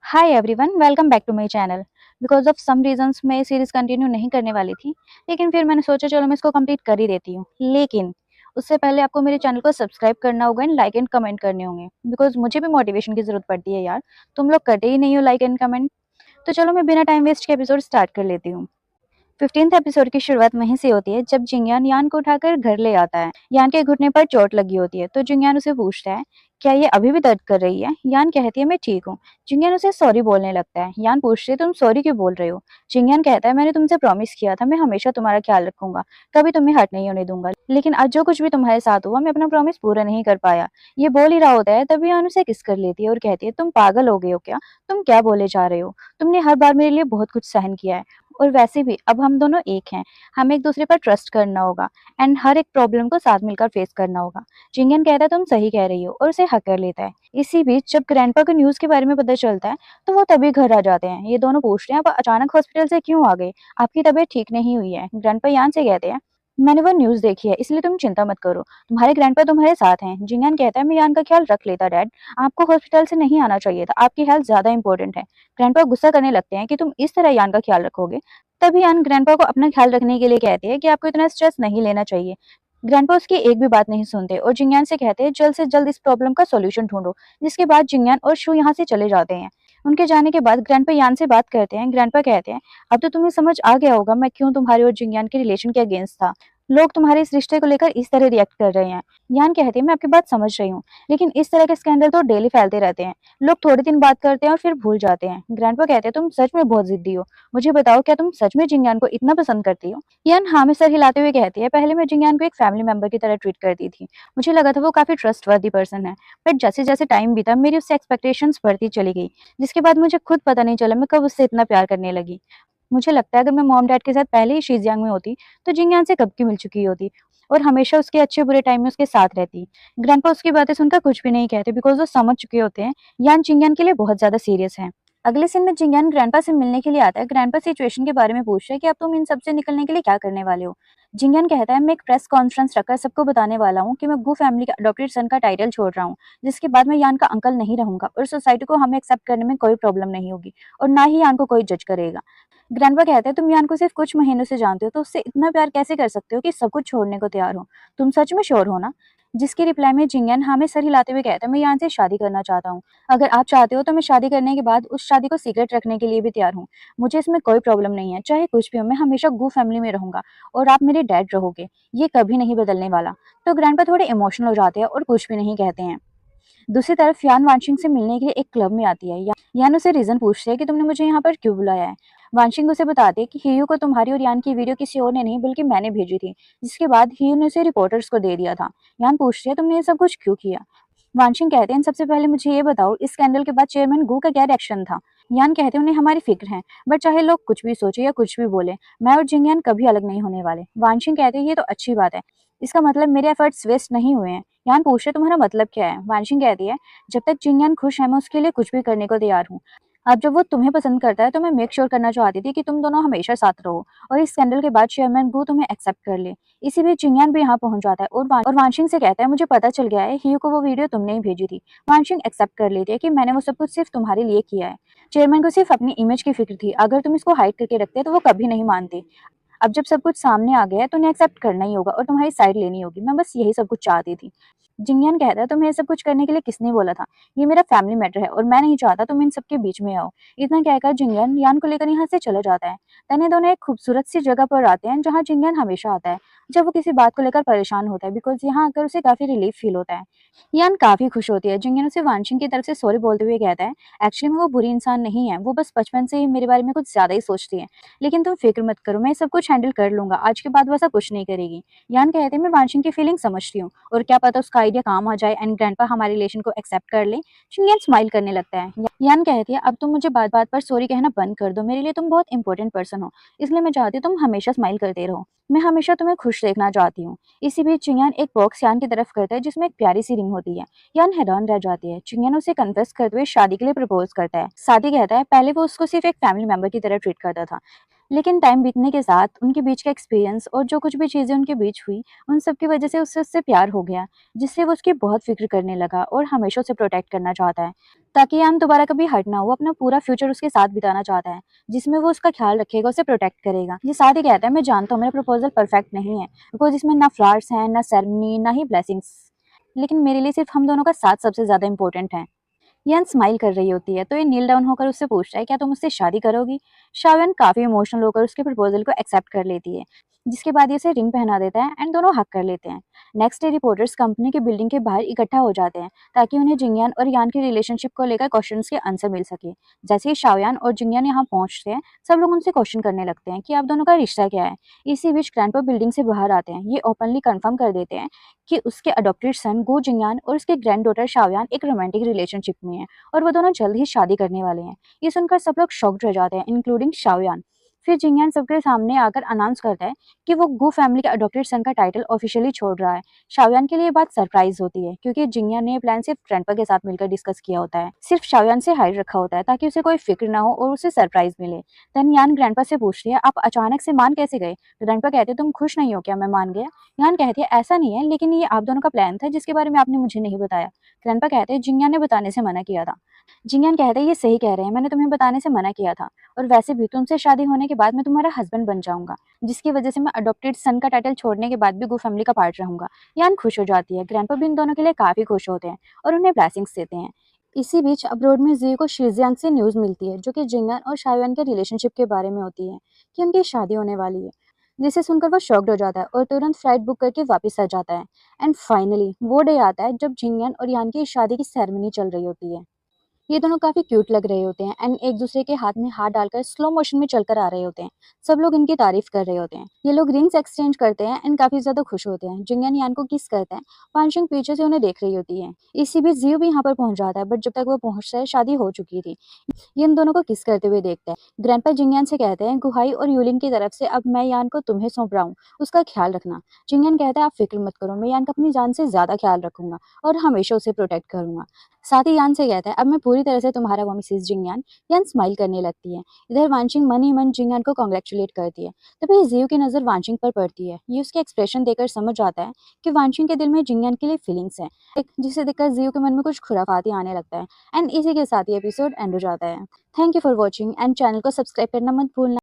Hi everyone, welcome back to my channel. Because of some reasons मैं ये series continue नहीं करने वाली थी, लेकिन फिर मैंने सोचा चलो मैं इसको कंप्लीट कर ही देती हूँ। लेकिन उससे पहले आपको मेरे चैनल को सब्सक्राइब करना होगा एंड लाइक एंड कमेंट करने होंगे, बिकॉज मुझे भी मोटिवेशन की जरूरत पड़ती है यार। तुम लोग करते ही नहीं हो लाइक एंड कमेंट। तो चलो मैं बिना टाइम वेस्ट के एपिसोड स्टार्ट कर लेती हूँ। 15th एपिसोड की शुरुआत वहीं से होती है जब जिंगयान यान को उठाकर घर ले आता है। यान के घुटने पर चोट लगी होती है तो जिंगयान उसे पूछता है, क्या ये अभी भी दर्द कर रही है? यान कहती है, मैं ठीक हूँ। जिंगयान उसे सॉरी बोलने लगता है। यान पूछती है, तुम सॉरी क्यों बोल रहे हो? जिंगयान कहता है, मैंने तुमसे प्रॉमिस किया था, मैं हमेशा तुम्हारा ख्याल रखूंगा, कभी तुम्हें हर्ट नहीं होने दूंगा, लेकिन आज जो कुछ भी तुम्हारे साथ हुआ मैं अपना प्रॉमिस पूरा नहीं कर पाया। ये बोल ही रहा होता है तभी यान उसे किस कर लेती है और कहती है, तुम पागल हो गए हो क्या? तुम क्या बोले जा रहे हो? तुमने हर बार मेरे लिए बहुत कुछ सहन किया है, और वैसे भी अब हम दोनों एक हैं। हमें एक दूसरे पर ट्रस्ट करना होगा एंड हर एक प्रॉब्लम को साथ मिलकर फेस करना होगा। जिंगन कहता है, तुम सही कह रही हो, और उसे हक कर लेता है। इसी बीच जब ग्रैंडपा को न्यूज के बारे में पता चलता है तो वो तभी घर आ जाते हैं। ये दोनों पूछते हैं, आप अचानक हॉस्पिटल से क्यों आ गए? आपकी तबीयत ठीक नहीं हुई है? ग्रैंडपा यान से कहते हैं, मैंने वो न्यूज देखी है, इसलिए तुम चिंता मत करो, तुम्हारे ग्रैंडपा तुम्हारे साथ हैं। जिंगन कहता है, मैं यान का ख्याल रख लेता डैड, आपको हॉस्पिटल से नहीं आना चाहिए था, आपकी हेल्थ ज्यादा इंपॉर्टेंट है। ग्रैंडपा गुस्सा करने लगते हैं कि तुम इस तरह यान का ख्याल रखोगे। तभी अन ग्रैंडपा को अपना ख्याल रखने के लिए कहते हैं कि आपको इतना स्ट्रेस नहीं लेना चाहिए। ग्रैंडपा उसकी एक भी बात नहीं सुनते और जिंगयान से कहते हैं, जल्द से जल्द इस प्रॉब्लम का सॉल्यूशन ढूंढो। जिसके बाद जिंगयान और शू यहाँ से चले जाते हैं। उनके जाने के बाद ग्रैंडपा यान से बात करते हैं। ग्रैंडपा कहते हैं, अब तो तुम्हें समझ आ गया होगा मैं क्यों तुम्हारे और जिंगयान के रिलेशन के अगेंस्ट था। लोग तुम्हारे इस रिश्ते को लेकर इस तरह रिएक्ट कर रहे हैं। यान कहते हैं, मैं आपकी बात समझ रही हूँ, लेकिन इस तरह के स्कैंडल तो डेली फैलते रहते हैं। लोग थोड़े दिन बात करते हैं और फिर भूल जाते हैं। ग्रैंडपा कहते हैं, तुम सच में बहुत जिद्दी हो, मुझे बताओ क्या तुम सच में जिंगयान को इतना पसंद करती हो? यान हाँ में सर हिलाते हुए कहती है, पहले मैं जिंगयान को एक फैमिली मेंबर की तरह ट्रीट करती थी। मुझे लगा था वो काफी ट्रस्टवर्दी पर्सन है, बट जैसे जैसे टाइम बीता मेरी उससे एक्सपेक्टेशंस बढ़ती चली गई, जिसके बाद मुझे खुद पता नहीं चला मैं कब उससे इतना प्यार करने लगी। मुझे लगता है अगर मैं मॉम डैड के साथ पहले ही शीज़ियांग में होती तो जिंगयान से कब की मिल चुकी होती और हमेशा उसके अच्छे बुरे टाइम में उसके साथ रहती। ग्रैंडपा उसकी बातें सुनकर कुछ भी नहीं कहते, बिकॉज वो समझ चुके होते हैं यान जिंगयान के लिए बहुत ज्यादा सीरियस है। अगले सीन में जिंगयान ग्रैंडपा से मिलने के लिए आता है। ग्रैंडपा सिचुएशन के बारे में पूछता है कि अब तुम इन सब से निकलने के लिए क्या करने वाले हो? जिंगयान कहता है, मैं एक प्रेस कॉन्फ्रेंस रखकर सबको बताने वाला हूँ कि मैं गू फैमिली का अडॉप्टेड सन का टाइटल छोड़ रहा हूँ, जिसके बाद मैं यान का अंकल नहीं रहूंगा और सोसाइटी को हमें एक्सेप्ट करने में कोई प्रॉब्लम नहीं होगी और ना ही यान को कोई जज करेगा। ग्रैंडपा कहते हैं, तुम यान को सिर्फ कुछ महीनों से जानते हो तो उससे इतना प्यार कैसे कर सकते हो कि सब कुछ छोड़ने को तैयार हो? तुम सच में श्योर हो ना? जिसकी रिप्लाई में जिंगयान हाँ में सर हिलाते हुए कहता है, मैं यान से शादी करना चाहता हूँ। अगर आप चाहते हो तो मैं शादी करने के बाद उस शादी को सीक्रेट रखने के लिए भी तैयार हूँ। मुझे इसमें कोई प्रॉब्लम नहीं है, चाहे कुछ भी हो, मैं हमेशा गू फैमिली में रहूंगा और आप मेरे डैड रहोगे, ये कभी नहीं बदलने वाला। तो ग्रैंडपा थोड़े इमोशनल हो जाते हैं और कुछ भी नहीं कहते हैं। दूसरी तरफ यान वानशिंग से मिलने के लिए एक क्लब में आती है। यान उसे रीजन पूछते हैं कि तुमने मुझे यहाँ पर क्यों बुलाया है। वानशिंग उसे बताती है कि हियू को तुम्हारी और यान की वीडियो किसी और ने नहीं बल्कि मैंने भेजी थी, जिसके बाद हियू ने उसे रिपोर्टर्स को दे दिया था। यान पूछती है, तुमने ये सब कुछ क्यों किया? वानशिंग कहते हैं, सबसे पहले मुझे ये बताओ, इस स्कैंडल के बाद चेयरमैन गू का क्या रिएक्शन था? यान कहते हैं, उन्हें हमारी फिक्र है, बट चाहे लोग कुछ भी सोचे या कुछ भी बोले, मैं और जिंगयान कभी अलग नहीं होने वाले। वानशिंग कहते हैं, ये तो अच्छी बात है, इसका मतलब मेरे एफर्ट्स वेस्ट नहीं हुए हैं। यान पूछते, तुम्हारा मतलब क्या है? वानशिंग कहती है, जब तक जिंगयान खुश है मैं उसके लिए कुछ भी करने को तैयार हूँ। अब जब वो तुम्हें पसंद करता है तो मैं मेक श्योर करना चाहती थी कि तुम दोनों हमेशा साथ रहो और इस स्कैंडल के बाद चेयरमैन गू तुम्हें एक्सेप्ट कर ले। इसी बीच जिंगयान भी यहाँ पहुंच जाता है और वानशिंग से कहता है, मुझे पता चल गया है हियू को वो वीडियो तुमने ही भेजी थी। वानशिंग एक्सेप्ट कर लेती है कि मैंने वो सब कुछ सिर्फ तुम्हारे लिए किया है। चेयरमैन को सिर्फ अपनी इमेज की फिक्र थी, अगर तुम इसको हाइड करके रखते तो वो कभी नहीं मानते। अब जब सब कुछ सामने आ गया है तो उन्हें एक्सेप्ट करना ही होगा और तुम्हारी साइड लेनी होगी, मैं बस यही सब कुछ चाहती थी। जिंगयान कहता है, तुम्हें ये सब कुछ करने के लिए किसने बोला था? ये मेरा फैमिली मैटर है और मैं नहीं चाहता तुम इन सबके बीच में आओ। इतना कहकर जिंगयान यान को लेकर यहाँ से चला जाता है। तने दोनों एक खूबसूरत सी जगह पर आते हैं जहाँ जिंगयान हमेशा आता है जब वो किसी बात को लेकर परेशान होता है, बिकॉज यहाँ आकर उसे काफी रिलीफ फील होता है। यान काफी खुश होती है। जिंगयान उसे वानशिंग की तरफ से सॉरी बोलते हुए कहता है, एक्चुअली में वो बुरी इंसान नहीं है, वो बस बचपन से ही मेरे बारे में कुछ ज्यादा ही सोचती है, लेकिन तुम फिक्र मत करो, मैं सब कुछ हैंडल कर लूंगा, आज के बाद वैसा कुछ नहीं करेगी। यान कहते हैं, मैं वानशिंग की फीलिंग समझती हूँ और क्या पता उसका आइडिया काम आ जाए एंड ग्रैंडपा हमारे रिलेशन को एक्सेप्ट कर ले। जिंगयान स्माइल करने लगता है। यान कहती है, अब तुम मुझे बात बात पर सॉरी कहना बंद कर दो, मेरे लिए तुम बहुत इंपॉर्टेंट पर्सन हो, इसलिए मैं चाहती हूँ तुम हमेशा स्माइल करते रहो, मैं हमेशा तुम्हें खुश देखना चाहती हूँ। इसी बीच जिंगयान एक बॉक्स यान की तरफ करता है जिसमें एक प्यारी सी रिंग होती है। यान हैरान रह जाती है। जिंगयान उसे कन्फेस करते हुए शादी के लिए प्रपोज करता है। साथी कहता है, पहले वो उसको सिर्फ एक फैमिली मेंबर की तरह ट्रीट करता था, लेकिन टाइम बीतने के साथ उनके बीच का एक्सपीरियंस और जो कुछ भी चीज़ें उनके बीच हुई, उन सब की वजह से उससे प्यार हो गया, जिससे वो उसकी बहुत फ़िक्र करने लगा और हमेशा उसे प्रोटेक्ट करना चाहता है, ताकि यान दोबारा कभी हर्ट ना हो, अपना पूरा फ्यूचर उसके साथ बिताना चाहता है, जिसमें वो उसका ख्याल रखेगा, उसे प्रोटेक्ट करेगा। ये साथ ही कहता है, मैं जानता हूँ मेरा प्रपोज़ल परफेक्ट नहीं है, बिकॉज़ इसमें ना फ्लावर्स हैं, ना सेरेमनी, ना ही ब्लेसिंग्स, लेकिन मेरे लिए सिर्फ़ हम दोनों का साथ सबसे ज़्यादा इम्पोर्टेंट है। यान स्माइल कर रही होती है, तो ये नील डाउन होकर उससे पूछता है, क्या तुम मुझसे शादी करोगी? शाओयान काफ़ी इमोशनल होकर उसके प्रपोज़ल को एक्सेप्ट कर लेती है, जिसके बाद ये उसे रिंग पहना देता है एंड दोनों हग कर लेते हैं। नेक्स्ट डे रिपोर्टर्स कंपनी की बिल्डिंग के बाहर इकट्ठा हो जाते हैं, ताकि उन्हें जिंगयान और यान की रिलेशनशिप को लेकर क्वेश्चंस के आंसर मिल सके। जैसे ही शाओयान और जिंगयान यहाँ पहुंचते हैं, सब लोग उनसे क्वेश्चन करने लगते हैं कि आप दोनों का रिश्ता क्या है। इसी बीच ग्रैंडपा बिल्डिंग से बाहर आते हैं, ये ओपनली कंफर्म कर देते हैं कि उसके अडॉप्टेड सन गो जिंगयान और उसके ग्रैंड डॉटर शाओयान एक रोमांटिक रिलेशनशिप में है और वो दोनों जल्द ही शादी करने वाले हैं। ये सुनकर सब लोग शॉक्ड रह जाते हैं, इंक्लूडिंग शाओयान। फिर जिंगयान सबके सामने आकर अनाउंस करता है कि वो गू फैमिली के अडॉप्टेड सन का टाइटल ऑफिशियली छोड़ रहा है। शाओयान के लिए ये बात सरप्राइज होती है, क्योंकि जिंगयान ने ये प्लान सिर्फ ग्रैंडपा के साथ मिलकर डिस्कस किया होता है, सिर्फ शाओयान से हाइड रखा होता है, ताकि उसे कोई फिक्र ना हो और उसे सरप्राइज मिले। देन यान ग्रैंडपा से पूछती है, आप अचानक से मान कैसे गए? ग्रैंडपा कहते हैं, तुम खुश नहीं हो क्या मैं मान गया? यान कहती है, ऐसा नहीं है, लेकिन ये आप दोनों का प्लान था जिसके बारे में आपने मुझे नहीं बताया। ग्रैंडपा कहते हैं, जिंगयान ने बताने से मना किया था। जिंगयान कहते हैं, ये सही कह रहे हैं, मैंने तुम्हें बताने से मना किया था, और वैसे भी तुमसे शादी होने के बाद मैं तुम्हारा हस्बैंड बन जाऊंगा, जिसकी वजह से मैं अडॉप्टेड सन का टाइटल छोड़ने के बाद भी गो फैमिली का पार्ट रहूंगा। यान खुश हो जाती है, ग्रैंडपा भी इन दोनों के लिए काफी खुश होते हैं और उन्हें ब्लेसिंग्स देते हैं। इसी बीच अब्रोड में जी को शिजियांग से न्यूज मिलती है, जो कि जिंगयान और शाओयान के रिलेशनशिप के बारे में होती है, कि उनकी शादी होने वाली है, जिसे सुनकर वो शॉक्ड हो जाता है और तुरंत फ्लाइट बुक करके वापस आ जाता है। एंड फाइनली वो डे आता है जब जिंगयान और यान की शादी की सेरेमनी चल रही होती है। ये दोनों काफ़ी क्यूट लग रहे होते हैं एंड एक दूसरे के हाथ में हाथ डालकर स्लो मोशन में चलकर आ रहे होते हैं। सब लोग इनकी तारीफ कर रहे होते हैं। ये लोग रिंग्स एक्सचेंज करते हैं एंड काफ़ी ज़्यादा खुश होते हैं। जिंगन यान को किस करते हैं। वानशिंग पीछे से उन्हें देख रही होती है। इसी बीच जियो भी यहाँ पर पहुंच जाता है, बट जब तक वो पहुंचता है शादी हो चुकी थी। ये इन दोनों को किस करते हुए देखते हैं। ग्रैंडपा जिंगयान से कहते हैं, गुहाई और यूलिन की तरफ से अब मैं यान को तुम्हें सौंप रहा हूँ, उसका ख्याल रखना। जिंगयान कहता है, आप फिक्र मत करो, मैं यान का अपनी जान से ज्यादा ख्याल रखूंगा और हमेशा उसे प्रोटेक्ट करूंगा। साथ ही यान से कहता है, अब मैं पूरी तरह से तुम्हारा वो मिसेस जिंगयान। यान स्माइल करने लगती है। इधर वानशिंग मन ही मन जिंगयान को कॉन्ग्रेचुलेट करती है। तभी जियो की नजर वानशिंग पर पड़ती है। ये उसके एक्सप्रेशन देखकर समझ आता है कि वानशिंग के दिल में जिंगयान के लिए फीलिंग्स है, जिसे देखकर जियो के मन में कुछ खुराफाती आने लगता है। एंड इसी के साथ ये एपिसोड एंड हो जाता है। Thank you for watching and channel को सब्सक्राइब करना मत भूलना।